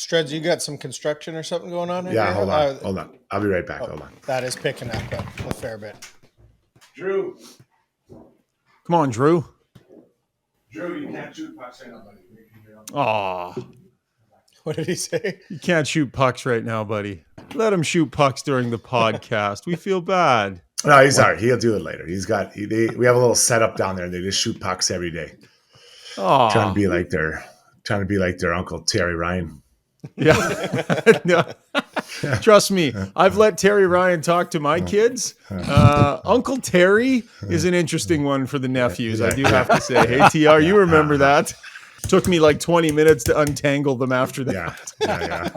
Struds, you got some construction or something going on? Yeah, hold on. I'll be right back. Hold on. That is picking up a fair bit. Drew. Come on, Drew. Drew, you can't shoot pucks right now, buddy. Aw. What did he say? You can't shoot pucks right now, buddy. Let him shoot pucks during the podcast. We feel bad. No, he's all right. He'll do it later. We have a little setup down there. They just shoot pucks every day. Aw. Trying to be like their Uncle Terry Ryan. Yeah. No. Trust me, I've let Terry Ryan talk to my kids. Uncle Terry is an interesting one for the nephews, I do have to say. Hey, TR, you remember that? Took me like 20 minutes to untangle them after that. Yeah.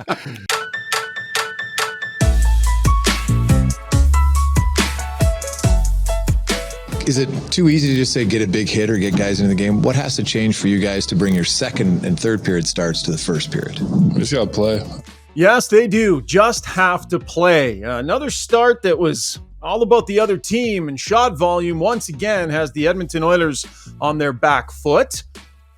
Is it too easy to just say get a big hit or get guys into the game? What has to change for you guys to bring your second and third period starts to the first period? We just got to play. Yes, they do. Just have to play. Another start that was all about the other team, and shot volume once again has the Edmonton Oilers on their back foot.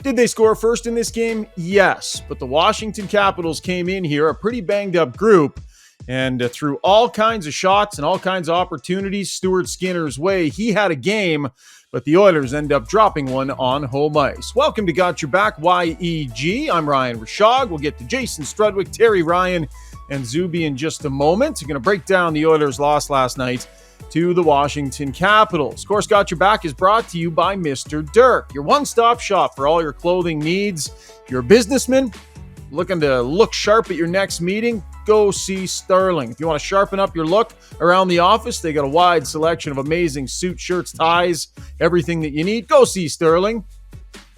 Did they score first in this game? Yes, but the Washington Capitals came in here, a pretty banged up group, and threw all kinds of shots and all kinds of opportunities Stuart Skinner's way. He had a game, but the Oilers end up dropping one on home ice. Welcome to Got Your Back, YEG. I'm Ryan Rishaug. We'll get to Jason Strudwick, Terry Ryan, and Zuby in just a moment. We're going to break down the Oilers' loss last night to the Washington Capitals. Of course, Got Your Back is brought to you by Mr. Dirk, your one-stop shop for all your clothing needs. If you're a businessman looking to look sharp at your next meeting, go see Sterling. If you want to sharpen up your look around the office, they got a wide selection of amazing suits, shirts, ties, everything that you need. Go see Sterling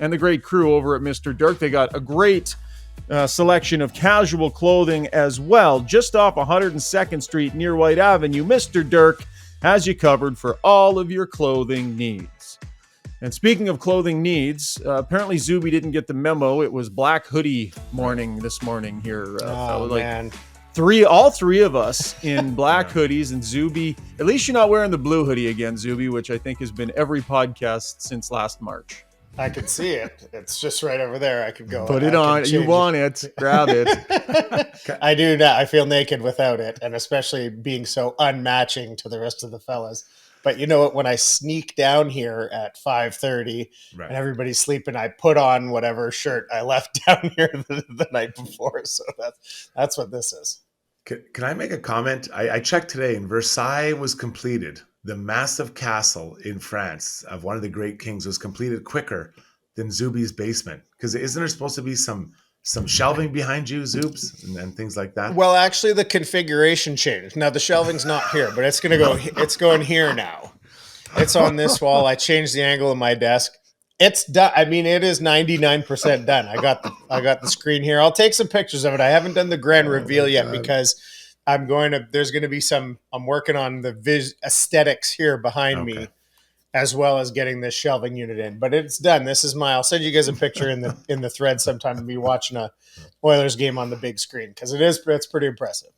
and the great crew over at Mr. Dirk. They got a great selection of casual clothing as well. Just off 102nd Street near White Avenue, Mr. Dirk has you covered for all of your clothing needs. And speaking of clothing needs, apparently Zuby didn't get the memo. It was Black Hoodie morning this morning here. Man. All three of us in black hoodies, and Zuby, at least you're not wearing the blue hoodie again, Zuby, which I think has been every podcast since last March. I can see it. It's just right over there. I could go. Put it on. You want it. Grab it. I do not. I feel naked without it, and especially being so unmatching to the rest of the fellas. But you know what? When I sneak down here at 5:30 and everybody's sleeping, I put on whatever shirt I left down here the night before. So that's what this is. Can I make a comment? I checked today, and Versailles was completed. The massive castle in France of one of the great kings was completed quicker than Zuby's basement. Because isn't there supposed to be some shelving behind you, Zoobs, and things like that? Well, actually, the configuration changed. Now the shelving's not here, but it's gonna go. It's going here now. It's on this wall. I changed the angle of my desk. It's done. I mean, it is 99% done. I got the screen here. I'll take some pictures of it. I haven't done the grand reveal yet because there's going to be I'm working on the aesthetics here behind me, as well as getting this shelving unit in, but it's done. I'll send you guys a picture in the thread sometime of me watching a Oilers game on the big screen. Cause it's pretty impressive.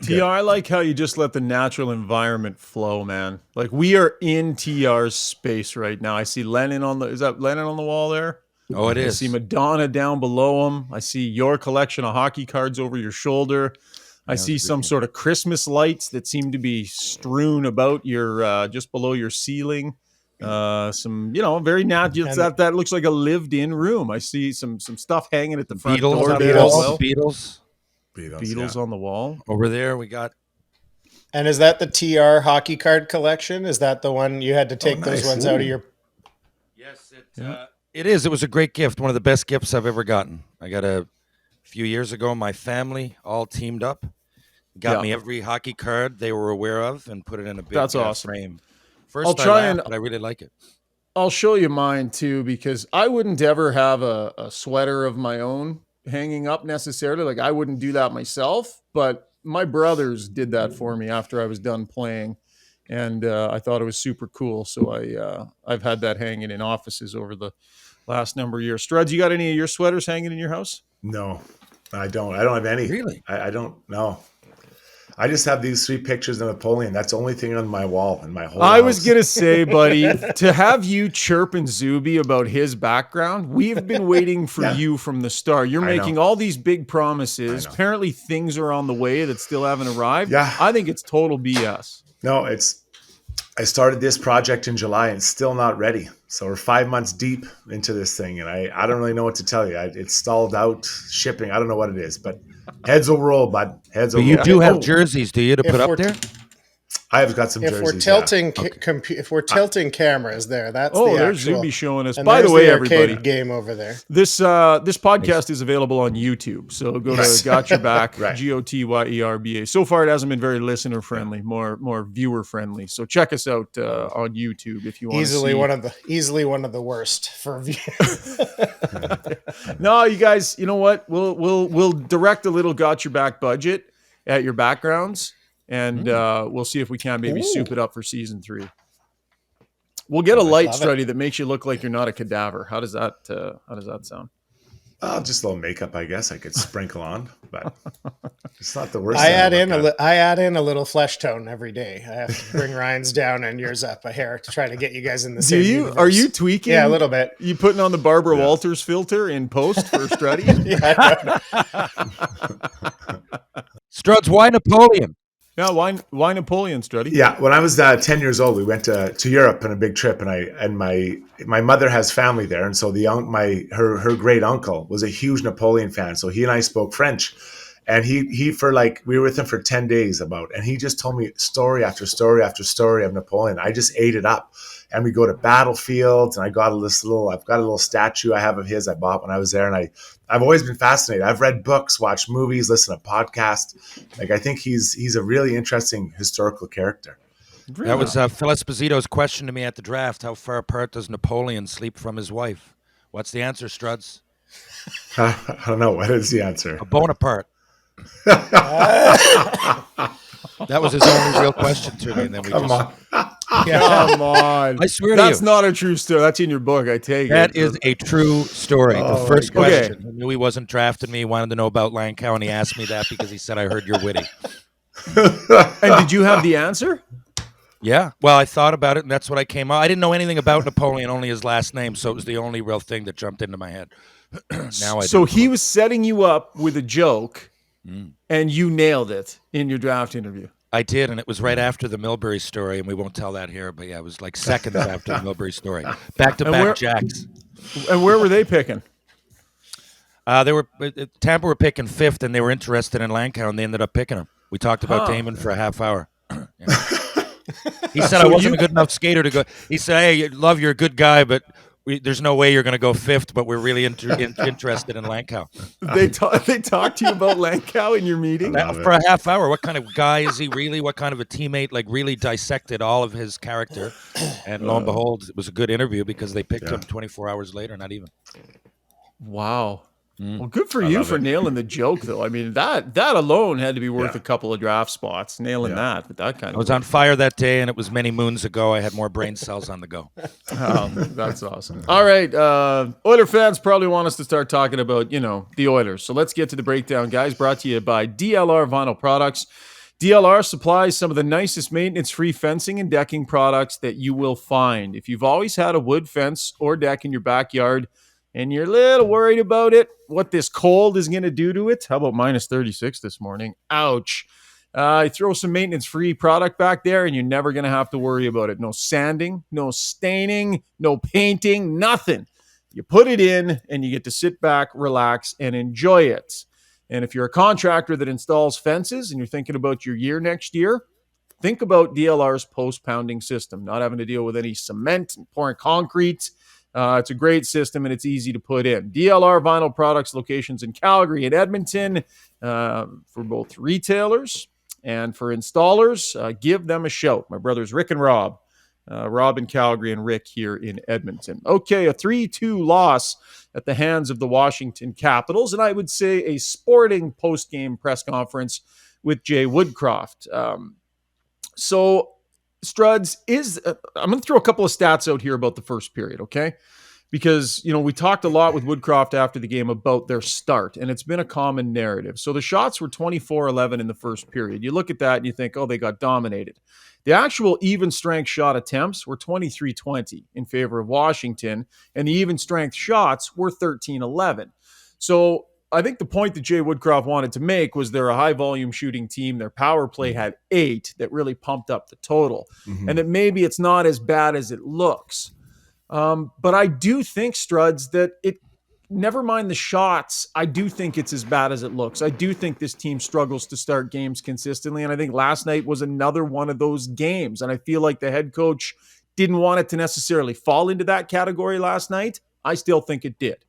TR, I like how you just let the natural environment flow, man. Like we are in TR's space right now. I see Lennon is that Lennon on the wall there? Oh, it is. I see Madonna down below him. I see your collection of hockey cards over your shoulder. I see some sort of Christmas lights that seem to be strewn about your just below your ceiling. Some very natural. That looks like a lived-in room. I see some stuff hanging at the front door. Beatles on the wall. Over there we got. And is that the TR hockey card collection? Is that the one you had to take those ones out of your? Yes, it is. It was a great gift. One of the best gifts I've ever gotten. I got a few years ago. My family all teamed up. Got me every hockey card they were aware of and put it in a big awesome. frame. First, but I really like it. I'll show you mine too, because I wouldn't ever have a sweater of my own hanging up necessarily. Like I wouldn't do that myself, but my brothers did that for me after I was done playing. And I thought it was super cool. So I've had that hanging in offices over the last number of years. Struds, you got any of your sweaters hanging in your house? No, I don't. I don't have any. Really? I don't know. I just have these 3 pictures of Napoleon. That's the only thing on my wall in my whole I was house. going to say, buddy, to have you chirping Zuby about his background, we've been waiting for you from the start. You're making all these big promises. Apparently things are on the way that still haven't arrived. Yeah. I think it's total BS. No, I started this project in July and it's still not ready. So we're 5 months deep into this thing, and I don't really know what to tell you. It's stalled out, shipping. I don't know what it is, but heads will roll, bud. Heads will roll. You do have jerseys, do you, to put up there? I have got some if jerseys. If we're tilting cameras there, that's there's Zuby showing us. And by the way, the everybody, game over there. This podcast is available on YouTube, so go to Got Your Back, Right. GOTYERBA. So far, it hasn't been very listener friendly, more viewer friendly. So check us out on YouTube if you want. Easily one of the worst for views. No, you guys, you know what? We'll direct a little Got Your Back budget at your backgrounds. And we'll see if we can maybe soup it up for season 3. We'll get a light study that makes you look like you're not a cadaver. How does that sound? Just a little makeup, I guess I could sprinkle on, but it's not the worst. I add in a little flesh tone every day. I have to bring Ryan's down and yours up a hair to try to get you guys in the same. Universe. Are you tweaking? Yeah, a little bit. You putting on the Barbara Walters filter in post for Struddy? Struds, why Napoleon? Yeah, why Napoleon, Struddy? Yeah, when I was 10 years old, we went to Europe on a big trip, and my mother has family there, and so her great uncle was a huge Napoleon fan, so he and I spoke French, and we were with him for 10 days and he just told me story after story after story of Napoleon. I just ate it up, and we go to battlefields, and I've got a little statue I have of his I bought when I was there, and I've always been fascinated. I've read books, watched movies, listened to podcasts. I think he's a really interesting historical character. Really? That was Phil Esposito's question to me at the draft. How far apart does Napoleon sleep from his wife? What's the answer, Struds? I don't know. What is the answer? A Bonaparte. That was his only real question to me. And then Come on. I swear that's not a true story. That's in your book, I take that it. That is a true story. The first question. Okay. He knew he wasn't drafting me. He wanted to know about Lankow, and he asked me that because he said, I heard you're witty. And did you have the answer? Yeah. Well, I thought about it, and that's what I came out. I didn't know anything about Napoleon, only his last name, so it was the only real thing that jumped into my head. So he was setting you up with a joke, and you nailed it in your draft interview. I did, and it was right after the Milbury story, and we won't tell that here, but yeah, it was like seconds after the Milbury story. Back-to-back jacks. And where were they picking? Tampa were picking 5th, and they were interested in Lankow, and they ended up picking him. We talked about Damon for a half hour. He said I wasn't a good enough skater to go. He said, hey, love, you're a good guy, but there's no way you're going to go 5th, but we're really interested in Lankow. They talked to you about Lankow in your meeting? For a half hour. What kind of guy is he really? What kind of a teammate? Really dissected all of his character. And lo and behold, it was a good interview because they picked him 24 hours later, not even. Wow. Well, good for you for nailing the joke, though. I mean, that alone had to be worth a couple of draft spots, nailing that. But that kind of I was on fire that day, and it was many moons ago. I had more brain cells on the go. That's awesome. All right. Oiler fans probably want us to start talking about, the Oilers. So let's get to the breakdown, guys. Brought to you by DLR Vinyl Products. DLR supplies some of the nicest maintenance-free fencing and decking products that you will find. If you've always had a wood fence or deck in your backyard, and you're a little worried about it, what this cold is going to do to it. How about minus 36 this morning? Ouch. You throw some maintenance-free product back there, and you're never going to have to worry about it. No sanding, no staining, no painting, nothing. You put it in, and you get to sit back, relax, and enjoy it. And if you're a contractor that installs fences, and you're thinking about your year next year, think about DLR's post-pounding system, not having to deal with any cement and pouring concrete. It's a great system, and it's easy to put in. DLR Vinyl Products locations in Calgary and Edmonton for both retailers and for installers. Give them a shout. My brothers Rick and Rob. Rob in Calgary and Rick here in Edmonton. Okay, a 3-2 loss at the hands of the Washington Capitals, and I would say a sporting post-game press conference with Jay Woodcroft. So Struds I'm going to throw a couple of stats out here about the first period, okay? because, we talked a lot with Woodcroft after the game about their start, and it's been a common narrative. So the shots were 24-11 in the first period. You look at that and you think, oh, they got dominated. The actual even strength shot attempts were 23-20 in favor of Washington, and the even strength shots were 13-11. So I think the point that Jay Woodcroft wanted to make was they're a high volume shooting team. Their power play had 8 that really pumped up the total, and that maybe it's not as bad as it looks. But I do think, Struds, that never mind the shots, I do think it's as bad as it looks. I do think this team struggles to start games consistently, and I think last night was another one of those games, and I feel like the head coach didn't want it to necessarily fall into that category last night. I still think it did.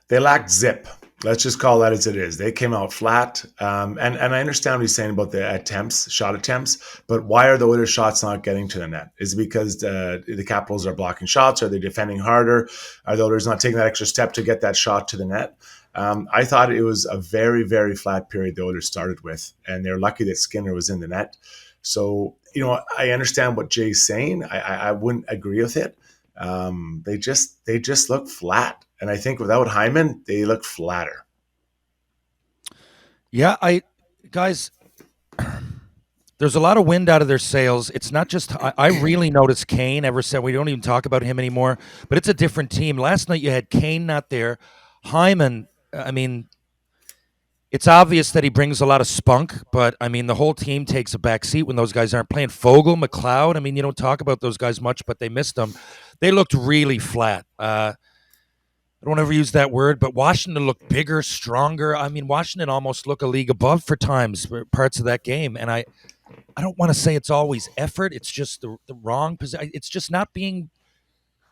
They lacked zip. Let's just call that as it is. They came out flat. And I understand what he's saying about the shot attempts, but why are the Oilers' shots not getting to the net? Is it because the Capitals are blocking shots? Are they defending harder? Are the Oilers not taking that extra step to get that shot to the net? I thought it was a very, very flat period the Oilers started with, and they're lucky that Skinner was in the net. So, I understand what Jay's saying. I wouldn't agree with it. They just look flat. And I think without Hyman, they look flatter. Yeah, guys, there's a lot of wind out of their sails. It's not just, I really noticed Kane ever since. We don't even talk about him anymore, but it's a different team. Last night you had Kane not there. Hyman, it's obvious that he brings a lot of spunk, but the whole team takes a back seat when those guys aren't playing. Fogel, McLeod, you don't talk about those guys much, but they missed them. They looked really flat. I don't ever use that word, but Washington looked bigger, stronger. Washington almost looked a league above for times, for parts of that game. And I don't want to say it's always effort. It's just the wrong position. It's just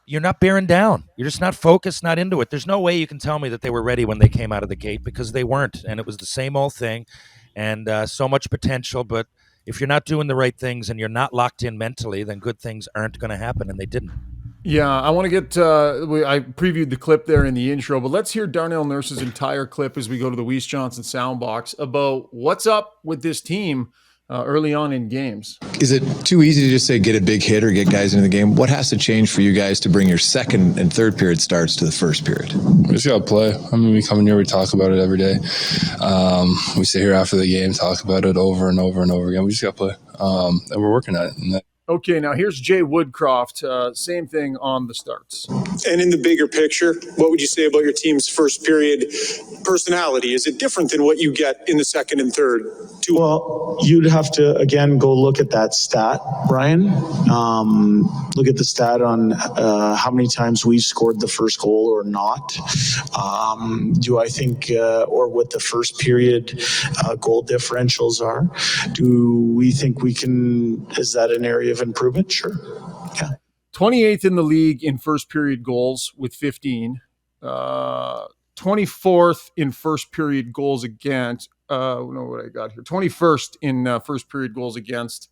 you're not bearing down. You're just not focused, not into it. There's no way you can tell me that they were ready when they came out of the gate, because they weren't. And it was the same old thing, and so much potential. But if you're not doing the right things and you're not locked in mentally, then good things aren't going to happen, and they didn't. Yeah, I want to get I previewed the clip there in the intro, but let's hear Darnell Nurse's entire clip as we go to the Weiss Johnson soundbox about what's up with this team early on in games. Is it too easy to just say get a big hit or get guys into the game? What has to change for you guys to bring your second and third period starts to the first period? We just got to play. We come in here, we talk about it every day. We sit here after the game, talk about it over and over and over again. We just got to play, and we're working at it. Okay, now here's Jay Woodcroft. Same thing on the starts. And in the bigger picture, what would you say about your team's first period personality? Is it different than what you get in the second and third? Well, you'd have to, again, go look at that stat, Brian. Look at the stat on how many times we scored the first goal or not. Do I think, or what the first period goal differentials are? Do we think we can, is that an area of improvement? Sure. Yeah. 28th in the league in first period goals with 15. 24th in first period goals against. What I got here. 21st in first period goals against.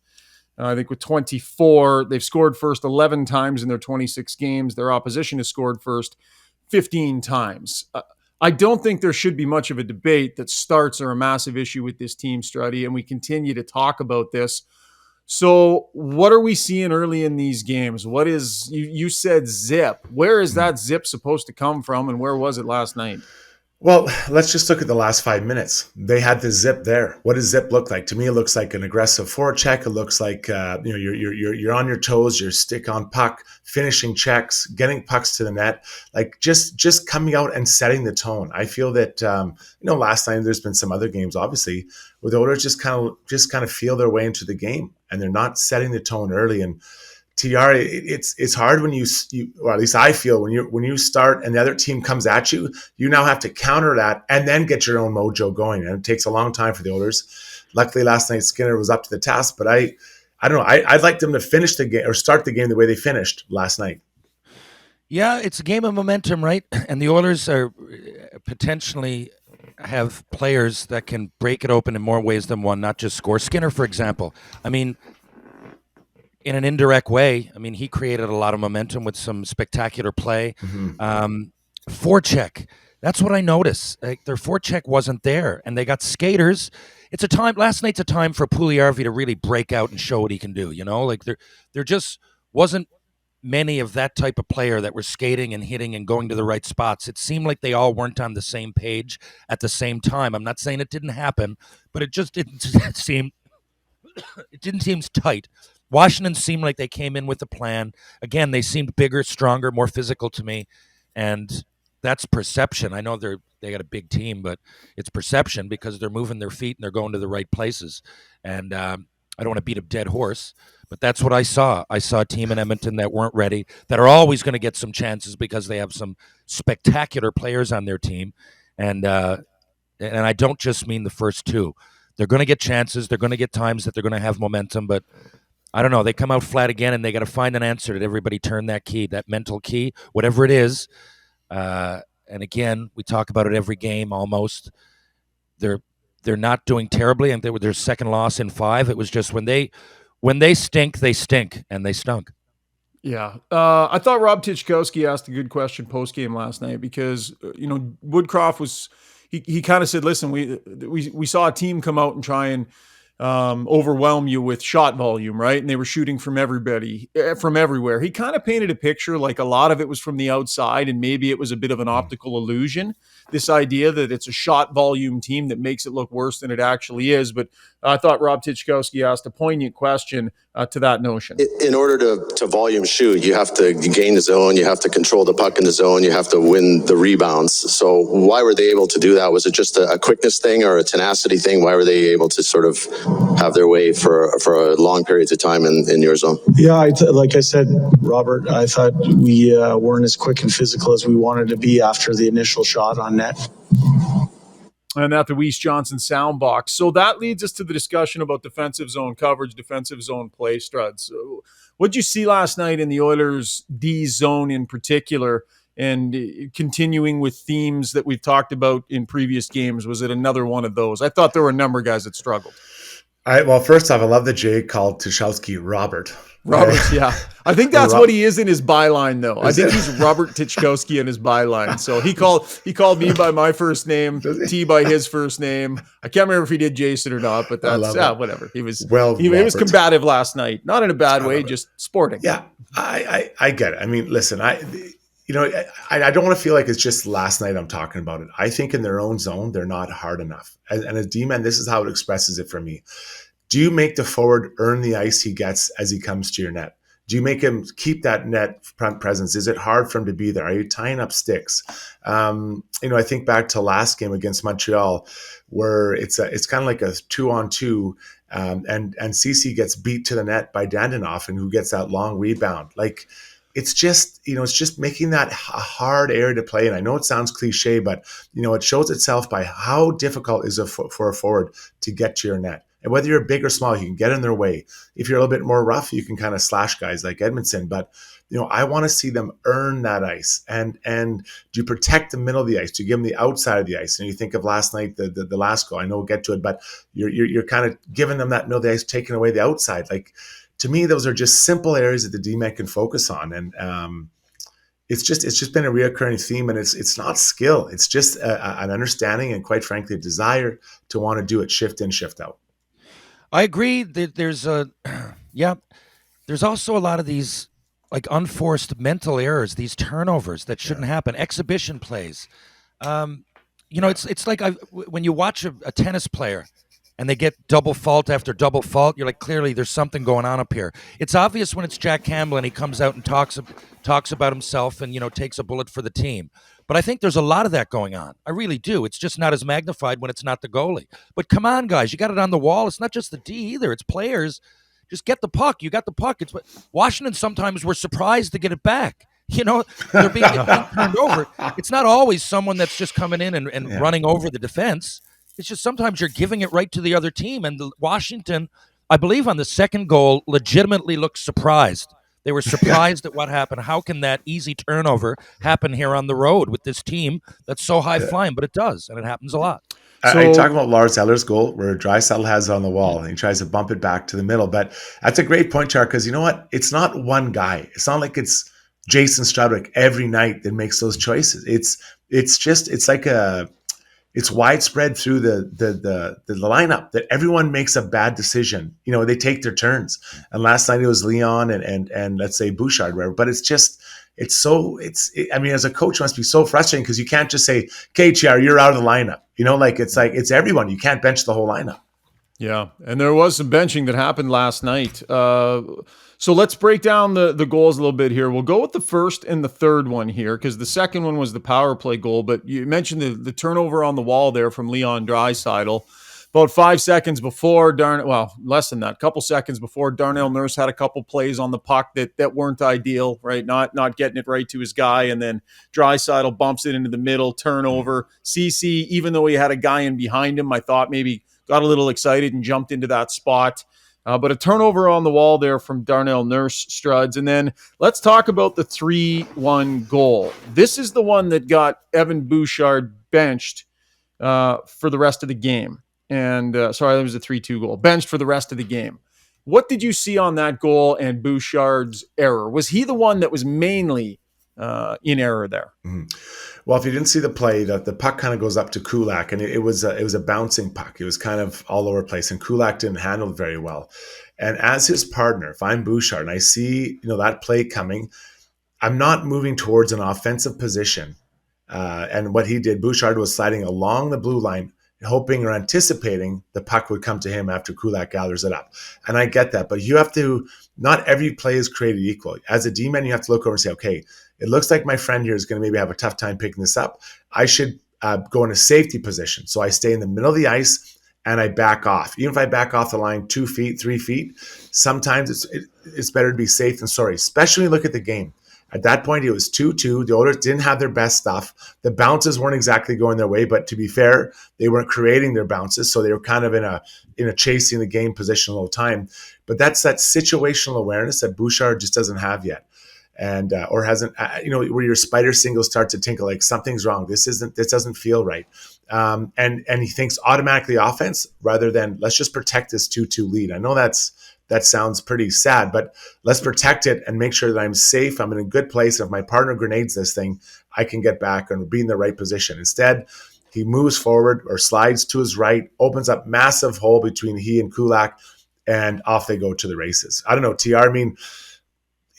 I think with 24. They've scored first 11 times in their 26 games. Their opposition has scored first 15 times. I don't think there should be much of a debate that starts are a massive issue with this team, Struddy, and we continue to talk about this. So what are we seeing early in these games? What is, you said zip. Where is that zip supposed to come from, and where was it last night? Well, let's just look at the last 5 minutes. They had the zip there. What does zip look like? To me, it looks like an aggressive forecheck. It looks like you're on your toes, you're stick on puck, finishing checks, getting pucks to the net, like just coming out and setting the tone. I feel that last night there's been some other games, obviously, where the Oilers just kind of feel their way into the game, and they're not setting the tone early. And TR, it's hard when you or at least I feel when you start and the other team comes at you, you now have to counter that and then get your own mojo going, and it takes a long time for the Oilers. Luckily, last night Skinner was up to the task, but I don't know. I'd like them to finish the game or start the game the way they finished last night. Yeah, it's a game of momentum, right? And the Oilers are potentially have players that can break it open in more ways than one, not just score. Skinner, for example. In an indirect way, he created a lot of momentum with some spectacular play. Mm-hmm. Forecheck, that's what I noticed. Like, their forecheck wasn't there, and they got skaters. Last night's a time for Puljujarvi to really break out and show what he can do. There just wasn't many of that type of player that were skating and hitting and going to the right spots. It seemed like they all weren't on the same page at the same time. I'm not saying it didn't happen, but it just didn't seem it didn't seem tight. Washington seemed like they came in with a plan. Again, they seemed bigger, stronger, more physical to me, and that's perception. I know they got a big team, but it's perception because they're moving their feet and they're going to the right places. And I don't want to beat a dead horse, but that's what I saw. I saw a team in Edmonton that weren't ready, that are always going to get some chances because they have some spectacular players on their team, and I don't just mean the first two. They're going to get chances. They're going to get times that they're going to have momentum, but I don't know. They come out flat again, and they got to find an answer that everybody turn that key, that mental key, whatever it is. And again, we talk about it every game almost. They're not doing terribly, and they were their second loss in 5. It was just when they stink, they stink, and they stunk. Yeah. I thought Rob Tychkowski asked a good question post-game last night because, Woodcroft was he kind of said, listen, we saw a team come out and try and overwhelm you with shot volume, right? And they were shooting from everywhere. He kind of painted a picture like a lot of it was from the outside, and maybe it was a bit of an optical illusion, this idea that it's a shot volume team that makes it look worse than it actually is. But I thought Rob Tychkowski asked a poignant question to that notion. In order to volume shoot, you have to gain the zone, you have to control the puck in the zone, you have to win the rebounds. So why were they able to do that? Was it just a quickness thing or a tenacity thing? Why were they able to sort of have their way for long periods of time in your zone? Yeah, like I said, Robert, I thought we weren't as quick and physical as we wanted to be after the initial shot on net. And at the Weiss Johnson sound box. So that leads us to the discussion about defensive zone coverage, defensive zone play, Struds. So what did you see last night in the Oilers' D zone in particular? And continuing with themes that we've talked about in previous games, was it another one of those? I thought there were a number of guys that struggled. Well, first off, I love that Jay called Tucholsky Robert. Yeah. I think that's what he is in his byline, though. I think he's Robert Tychkowski in his byline. So he called me by my first name, T by his first name. I can't remember if he did Jason or not, but that's whatever. He was was combative last night, not in a bad way, just sporting. Yeah, I get it. I mean, listen, I don't want to feel like it's just last night I'm talking about it. I think in their own zone, they're not hard enough. And as D-man, this is how it expresses it for me. Do you make the forward earn the ice he gets as he comes to your net? Do you make him keep that net front presence? Is it hard for him to be there? Are you tying up sticks? I think back to last game against Montreal, where it's kind of like a 2-on-2, and CC gets beat to the net by Dandonoff, and who gets that long rebound. Like, it's just making that a hard area to play in. I know it sounds cliche, but it shows itself by how difficult is for a forward to get to your net. And whether you're big or small, you can get in their way. If you're a little bit more rough, you can kind of slash guys like Edmondson. But I want to see them earn that ice. And do you protect the middle of the ice? Do you give them the outside of the ice? And you think of last night, the last goal. I know we'll get to it, but you're kind of giving them that middle of the ice, taking away the outside. Like, to me, those are just simple areas that the D-man can focus on. And it's just been a reoccurring theme, and it's not skill. It's just an understanding and, quite frankly, a desire to want to do it shift in, shift out. I agree that there's also a lot of these like unforced mental errors, these turnovers that shouldn't happen, exhibition plays. It's like when you watch a tennis player and they get double fault after double fault, you're like, clearly there's something going on up here. It's obvious when it's Jack Campbell and he comes out and talks about himself and, takes a bullet for the team. But I think there's a lot of that going on. I really do. It's just not as magnified when it's not the goalie. But come on, guys, you got it on the wall. It's not just the D either. It's players. Just get the puck. You got the puck. Washington sometimes we're surprised to get it back. They're being turned over. It's not always someone that's just coming in and running over the defense. It's just sometimes you're giving it right to the other team. And Washington, I believe on the second goal, legitimately looked surprised. They were surprised at what happened. How can that easy turnover happen here on the road with this team that's so high flying? But it does, and it happens a lot. Are you talking about Lars Eller's goal where Draisaitl has it on the wall and he tries to bump it back to the middle? But that's a great point, Char, because you know what? It's not one guy. It's not like it's Jason Strudwick every night that makes those choices. It's like It's widespread through the lineup that everyone makes a bad decision. They take their turns. And last night it was Leon and let's say Bouchard, whatever. But I mean, as a coach, it must be so frustrating because you can't just say, KTR, you're out of the lineup. It's everyone. You can't bench the whole lineup. Yeah, and there was some benching that happened last night. So let's break down the goals a little bit here. We'll go with the first and the third one here because the second one was the power play goal. But you mentioned the turnover on the wall there from Leon Draisaitl. About 5 seconds before less than that, a couple seconds before, Darnell Nurse had a couple plays on the puck that weren't ideal, right? Not getting it right to his guy, and then Draisaitl bumps it into the middle, turnover. CC, even though he had a guy in behind him, I thought maybe got a little excited and jumped into that spot. But a turnover on the wall there from Darnell Nurse, Struds. And then let's talk about the 3-1 goal. This is the one that got Evan Bouchard benched for the rest of the game. And sorry, that was a 3-2 goal. Benched for the rest of the game. What did you see on that goal and Bouchard's error? Was he the one that was mainly in error there? Mm-hmm. Well, if you didn't see the play, the puck kind of goes up to Kulak, and it was a bouncing puck. It was kind of all over the place, and Kulak didn't handle it very well. And as his partner, if I'm Bouchard and I see that play coming, I'm not moving towards an offensive position. And what he did, Bouchard was sliding along the blue line, hoping or anticipating the puck would come to him after Kulak gathers it up. And I get that, but you have to. Not every play is created equal. As a D-man, you have to look over and say, okay, it looks like my friend here is going to maybe have a tough time picking this up. I should go in a safety position. So I stay in the middle of the ice and I back off. Even if I back off the line 2 feet, 3 feet, sometimes it's better to be safe than sorry, especially when you look at the game. At that point, it was 2-2. The Oilers didn't have their best stuff. The bounces weren't exactly going their way, but to be fair, they weren't creating their bounces, so they were kind of in a chasing the game position all the time. But that's that situational awareness that Bouchard just doesn't have yet, and or hasn't. Where your spider signals start to tinkle, like something's wrong. This doesn't feel right, and he thinks automatically offense rather than let's just protect this 2-2 lead. I know that sounds pretty sad, but let's protect it and make sure that I'm safe. I'm in a good place. If my partner grenades this thing, I can get back and be in the right position. Instead, he moves forward or slides to his right, opens up massive hole between he and Kulak, and off they go to the races. I don't know, TR. I mean,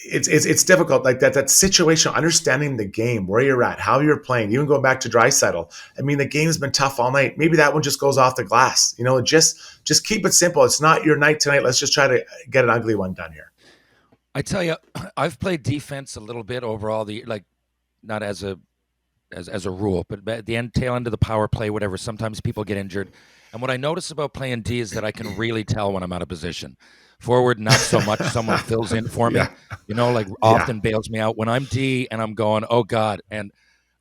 it's difficult like that situation, understanding the game, where you're at, how you're playing, even going back to Draisaitl. I mean, the game has been tough all night. Maybe that one just goes off the glass. Just keep it simple. It's not your night tonight. Let's just try to get an ugly one done here. I tell you, I've played defense a little bit overall. Not as a rule, but at the tail end of the power play, whatever. Sometimes people get injured, and what I notice about playing D is that I can really tell when I'm out of position. Forward, not so much. Someone fills in for me, often bails me out. When I'm D and I'm going, oh God, and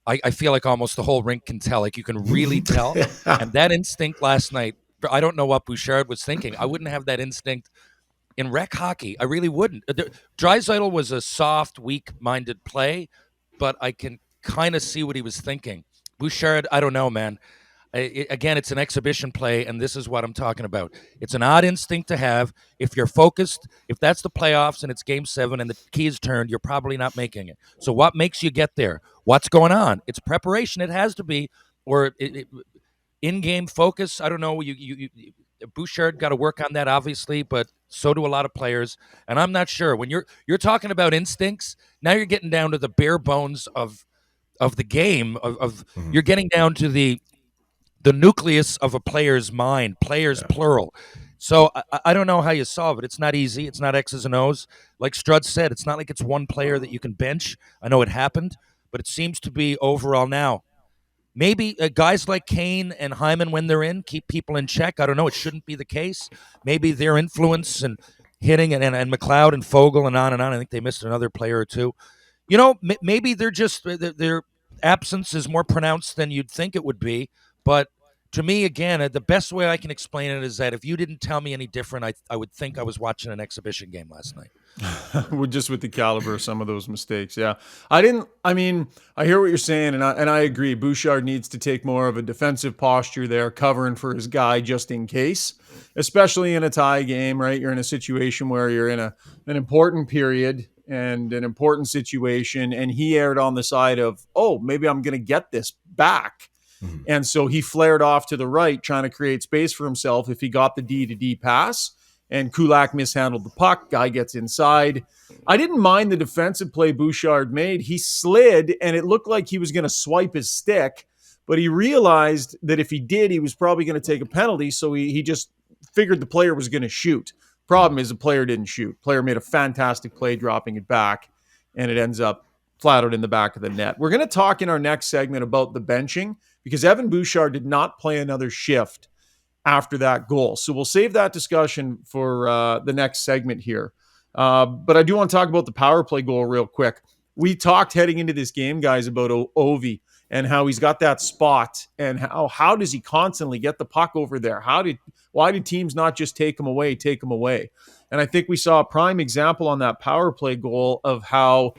I feel like almost the whole rink can tell. Like you can really tell. And that instinct last night, I don't know what Bouchard was thinking. I wouldn't have that instinct in rec hockey. I really wouldn't. Draisaitl was a soft, weak-minded play, but I can kind of see what he was thinking. Bouchard, I don't know, man. Again, it's an exhibition play, and this is what I'm talking about. It's an odd instinct to have. If you're focused, if that's the playoffs and it's Game 7 and the key is turned, you're probably not making it. So what makes you get there? What's going on? It's preparation. It has to be, or in-game focus. I don't know. You Bouchard got to work on that, obviously, but so do a lot of players. And I'm not sure. When you're talking about instincts, now you're getting down to the bare bones of the game. You're getting down to the nucleus of a player's mind, players plural. So I don't know how you solve it. It's not easy. It's not X's and O's. Like Strud said, it's not like it's one player that you can bench. I know it happened, but it seems to be overall now. Maybe guys like Kane and Hyman, when they're in, keep people in check. I don't know. It shouldn't be the case. Maybe their influence and hitting and McLeod and Fogle and on and on. I think they missed another player or two. Maybe they're just their absence is more pronounced than you'd think it would be. But to me, again, the best way I can explain it is that if you didn't tell me any different, I would think I was watching an exhibition game last night. Just with the caliber of some of those mistakes. Yeah. I hear what you're saying, and I agree. Bouchard needs to take more of a defensive posture there, covering for his guy just in case, especially in a tie game, right? You're in a situation where you're in an important period and an important situation, and he erred on the side of, maybe I'm going to get this back. And so he flared off to the right, trying to create space for himself if he got the D to D pass. And Kulak mishandled the puck. Guy gets inside. I didn't mind the defensive play Bouchard made. He slid, and it looked like he was going to swipe his stick, but he realized that if he did, he was probably going to take a penalty, so he just figured the player was going to shoot. Problem is the player didn't shoot. Player made a fantastic play dropping it back, and it ends up flat out in the back of the net. We're going to talk in our next segment about the benching because Evan Bouchard did not play another shift after that goal. So we'll save that discussion for the next segment here. But I do want to talk about the power play goal real quick. We talked heading into this game, guys, about Ovi and how he's got that spot and how does he constantly get the puck over there? Why did teams not just take him away? And I think we saw a prime example on that power play goal of how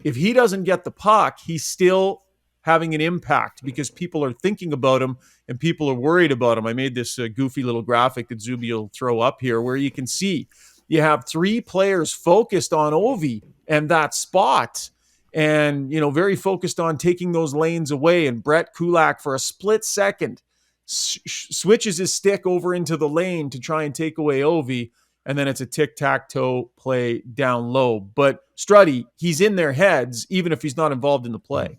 if he doesn't get the puck, he's still having an impact because people are thinking about him and people are worried about him. I made this goofy little graphic that Zuby will throw up here where you can see you have three players focused on Ovi and that spot and, very focused on taking those lanes away. And Brett Kulak for a split second switches his stick over into the lane to try and take away Ovi. And then it's a tic-tac-toe play down low. But Struddy, he's in their heads, even if he's not involved in the play.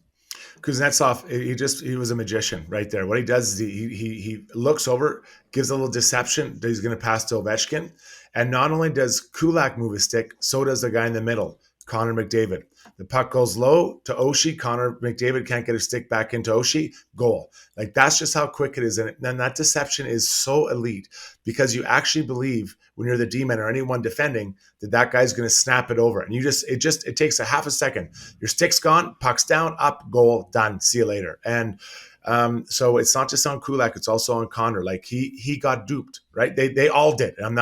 Kuznetsov, he was a magician right there. What he does is he looks over, gives a little deception that he's going to pass to Ovechkin. And not only does Kulak move his stick, so does the guy in the middle, Connor McDavid. The puck goes low to Oshie. Connor McDavid can't get his stick back into Oshie. Goal. Like, that's just how quick it is. And then that deception is so elite because you actually believe when you're the D-man or anyone defending that guy's going to snap it over. And it takes a half a second. Your stick's gone, puck's down, up, goal, done. See you later. And so it's not just on Kulak, it's also on Connor. Like he got duped, right? They all did. And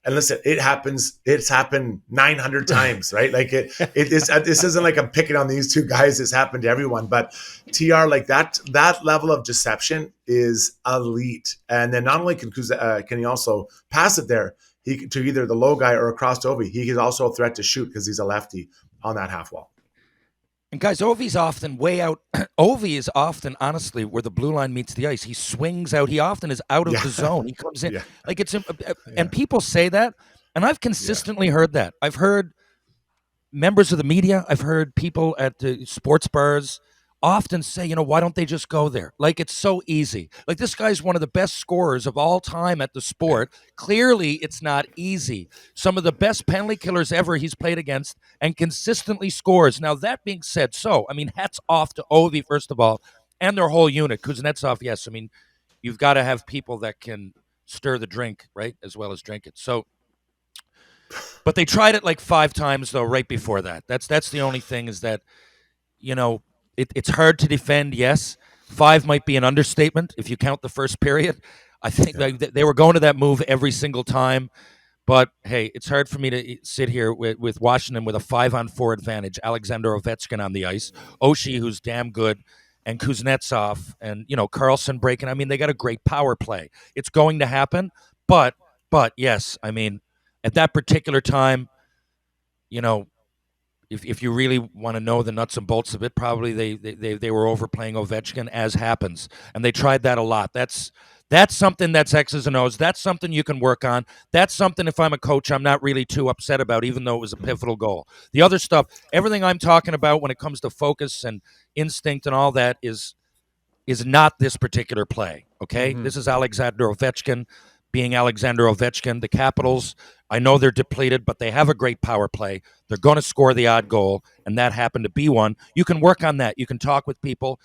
listen, it happens. It's happened 900 times, right? Like this isn't like I'm picking on these two guys. It's happened to everyone, but TR, like that level of deception is elite. And then not only can he also pass it there, to either the low guy or across to Ovi. He is also a threat to shoot because he's a lefty on that half wall. And guys, Ovi's often way out. Ovi is often, honestly, where the blue line meets the ice. He swings out. He often is out of the zone. He comes in like it's, and people say that, and I've consistently heard that. I've heard members of the media. I've heard people at the sports bars often say, why don't they just go there? Like, it's so easy. Like, this guy's one of the best scorers of all time at the sport. Clearly, it's not easy. Some of the best penalty killers ever he's played against and consistently scores. Now, that being said, hats off to Ovi, first of all, and their whole unit. Kuznetsov, yes. You've got to have people that can stir the drink, right, as well as drink it. So, but they tried it like 5 times, though, right before that. That's the only thing is that, it's hard to defend, yes. 5 might be an understatement if you count the first period. I think they were going to that move every single time. But, hey, it's hard for me to sit here with Washington with a 5-on-4 advantage. Alexander Ovechkin on the ice. Oshie, who's damn good. And Kuznetsov. And, Carlson breaking. They got a great power play. It's going to happen. But yes, at that particular time, If you really want to know the nuts and bolts of it, probably they were overplaying Ovechkin, as happens, and they tried that a lot. That's something that's X's and O's. That's something you can work on. That's something, if I'm a coach, I'm not really too upset about, even though it was a pivotal goal. The other stuff, everything I'm talking about when it comes to focus and instinct and all that is not this particular play. Okay, This is Alexander Ovechkin being Alexander Ovechkin. The Capitals, I know they're depleted, but they have a great power play. They're going to score the odd goal, and that happened to be one. You can work on that. You can talk with people.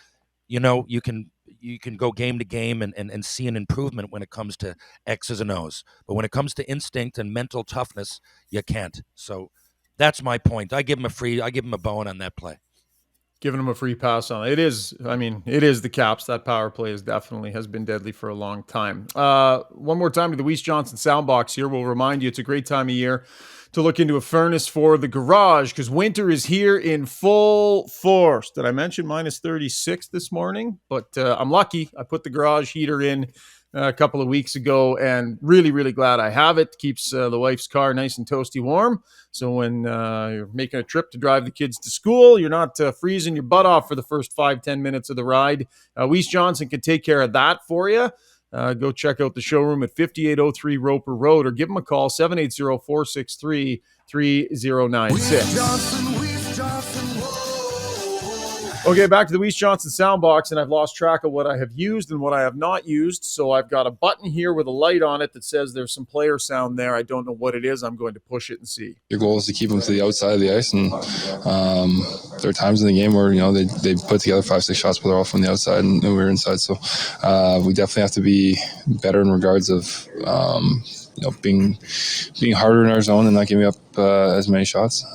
You can go game to game and see an improvement when it comes to X's and O's. But when it comes to instinct and mental toughness, you can't. So that's my point. I give him a bone on that play. Giving him a free pass on it. It is the Caps. That power play has been deadly for a long time. One more time to the Weiss Johnson Soundbox here. We'll remind you it's a great time of year to look into a furnace for the garage because winter is here in full force. Did I mention minus 36 this morning? But I'm lucky. I put the garage heater in a couple of weeks ago, and really, really glad I have it. Keeps the wife's car nice and toasty warm. So when you're making a trip to drive the kids to school, you're not freezing your butt off for the first 5-10 minutes of the ride. Weiss Johnson can take care of that for you. Go check out the showroom at 5803 Roper Road or give them a call, 780-463-3096. Okay, back to the Weiss Johnson Soundbox, and I've lost track of what I have used and what I have not used. So I've got a button here with a light on it that says there's some player sound there. I don't know what it is. I'm going to push it and see. Your goal is to keep them to the outside of the ice, and there are times in the game where they put together 5-6 shots, but they're all from the outside, and we're inside. So we definitely have to be better in regards of being harder in our zone and not giving up as many shots.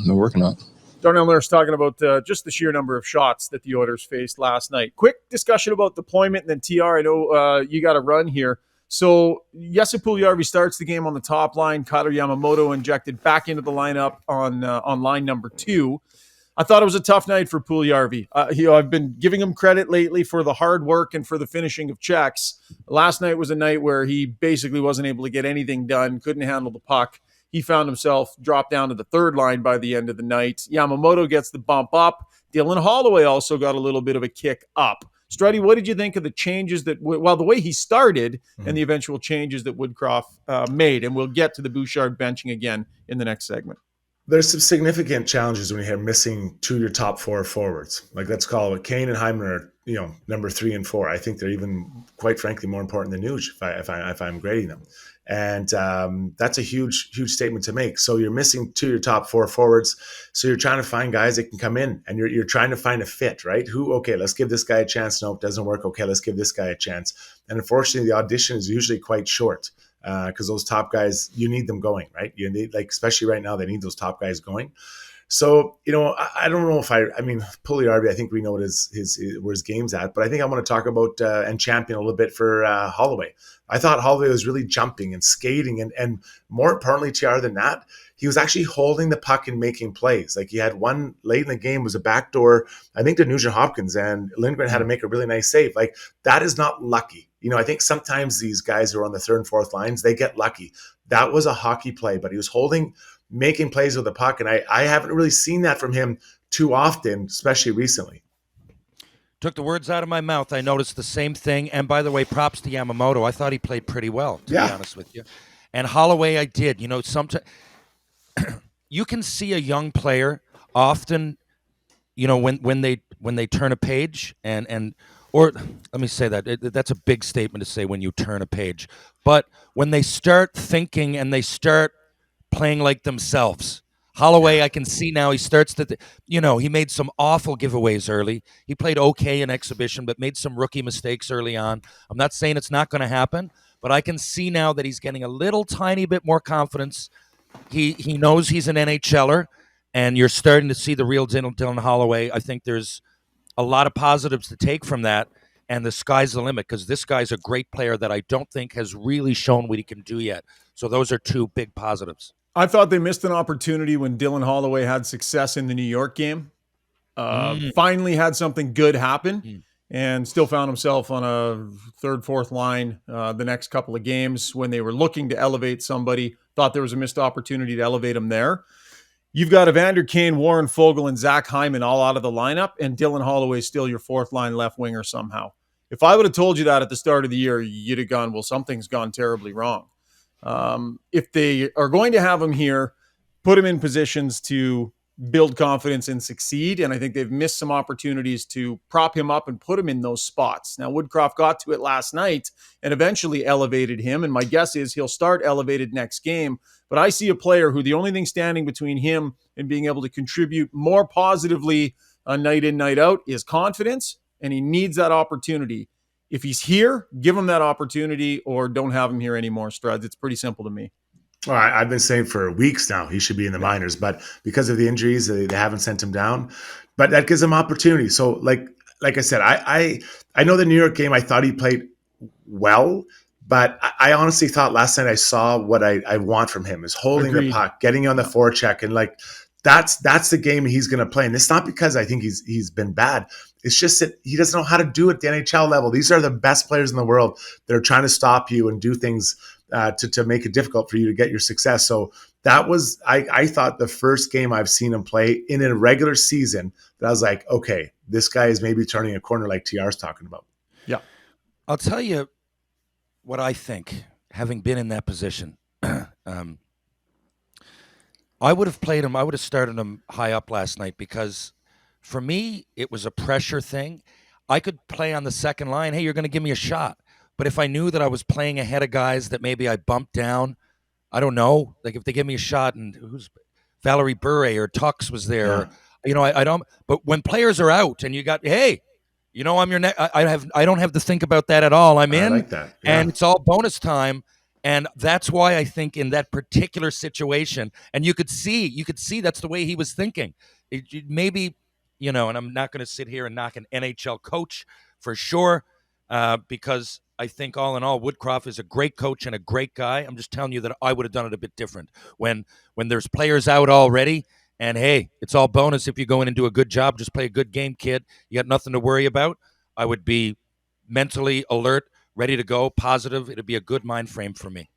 We're working on it. Darnell Nurse talking about just the sheer number of shots that the Oilers faced last night. Quick discussion about deployment, and then TR, I know you got to run here. So Jesse Puljujarvi starts the game on the top line. Kailer Yamamoto injected back into the lineup on line number 2. I thought it was a tough night for Puljujarvi. I've been giving him credit lately for the hard work and for the finishing of checks. Last night was a night where he basically wasn't able to get anything done, couldn't handle the puck. He found himself dropped down to the third line by the end of the night. Yamamoto gets the bump up. Dylan Holloway also got a little bit of a kick up. Struddy, what did you think of the changes the way he started and the eventual changes that Woodcroft made? And we'll get to the Bouchard benching again in the next segment. There's some significant challenges when you have missing 2 of your top 4 forwards. Like, let's call it Kane and Hyman are, number 3 and 4. I think they're even, quite frankly, more important than Nuge if I'm grading them. And that's a huge, huge statement to make. So you're missing 2 of your top 4 forwards. So you're trying to find guys that can come in, and you're trying to find a fit, right? Okay, let's give this guy a chance. Nope, doesn't work. Okay, let's give this guy a chance. And unfortunately, the audition is usually quite short because those top guys, you need them going, right? You need, especially right now, they need those top guys going. So, I don't know if Puljujarvi, I think we know what where his game's at, but I think I want to talk about and champion a little bit for Holloway. I thought Holloway was really jumping and skating, and more importantly, TR, than that, he was actually holding the puck and making plays. Like, he had one late in the game, was a backdoor, I think, to Nugent Hopkins, and Lindgren had to make a really nice save. Like, that is not lucky. I think sometimes these guys who are on the third and fourth lines, they get lucky. That was a hockey play, but he was making plays with the puck, and I haven't really seen that from him too often, especially recently. Took the words out of my mouth. I noticed the same thing. And by the way, props to Yamamoto. I thought he played pretty well, to be honest with you. And Holloway, I did. Sometimes you can see a young player often, when they turn a page or let me say that that's a big statement to say when you turn a page, but when they start thinking and they start playing like themselves. Holloway, I can see now he starts to, he made some awful giveaways early. He played okay in exhibition, but made some rookie mistakes early on. I'm not saying it's not going to happen, but I can see now that he's getting a little tiny bit more confidence. He knows he's an NHLer, and you're starting to see the real Dylan Holloway. I think there's a lot of positives to take from that, and the sky's the limit because this guy's a great player that I don't think has really shown what he can do yet. So those are 2 big positives. I thought they missed an opportunity when Dylan Holloway had success in the New York game. Finally had something good happen and still found himself on a third, fourth line the next couple of games when they were looking to elevate somebody. Thought there was a missed opportunity to elevate him there. You've got Evander Kane, Warren Foegele, and Zach Hyman all out of the lineup, and Dylan Holloway is still your fourth line left winger somehow. If I would have told you that at the start of the year, you'd have gone, well, something's gone terribly wrong. If they are going to have him here, put him in positions to build confidence and succeed. And I think they've missed some opportunities to prop him up and put him in those spots. Now, Woodcroft got to it last night and eventually elevated him. And my guess is he'll start elevated next game. But I see a player who the only thing standing between him and being able to contribute more positively night in, night out is confidence. And he needs that opportunity. If he's here, give him that opportunity or don't have him here anymore, Struds. It's pretty simple to me. Well, I've been saying for weeks now he should be in the minors, but because of the injuries, they haven't sent him down. But that gives him opportunity. So, like I said, I know the New York game, I thought he played well, but I honestly thought last night I saw what I want from him is holding the puck, getting on the forecheck, and that's the game he's going to play. And it's not because I think he's been bad. It's just that he doesn't know how to do it at the NHL level. These are the best players in the world that are trying to stop you and do things to make it difficult for you to get your success. So that was, I thought, the first game I've seen him play in a regular season that I was like, okay, this guy is maybe turning a corner like TR's talking about. Yeah. I'll tell you what I think, having been in that position. I would have played him. I would have started him high up last night because for me, it was a pressure thing. I could play on the second line. Hey, you're going to give me a shot. But if I knew that I was playing ahead of guys that maybe I bumped down, I don't know. Like if they give me a shot and who's Valerie Bure or Tux was there, I don't. But when players are out and you got, hey, I'm your neck. I don't have to think about that at all. I'm in, I like that. Yeah. and it's all bonus time. And that's why I think in that particular situation, and you could see that's the way he was thinking. Maybe, and I'm not going to sit here and knock an NHL coach for sure, because I think all in all, Woodcroft is a great coach and a great guy. I'm just telling you that I would have done it a bit different. When there's players out already, and hey, it's all bonus if you go in and do a good job, just play a good game, kid. You got nothing to worry about. I would be mentally alert, ready to go, positive. It'd be a good mind frame for me.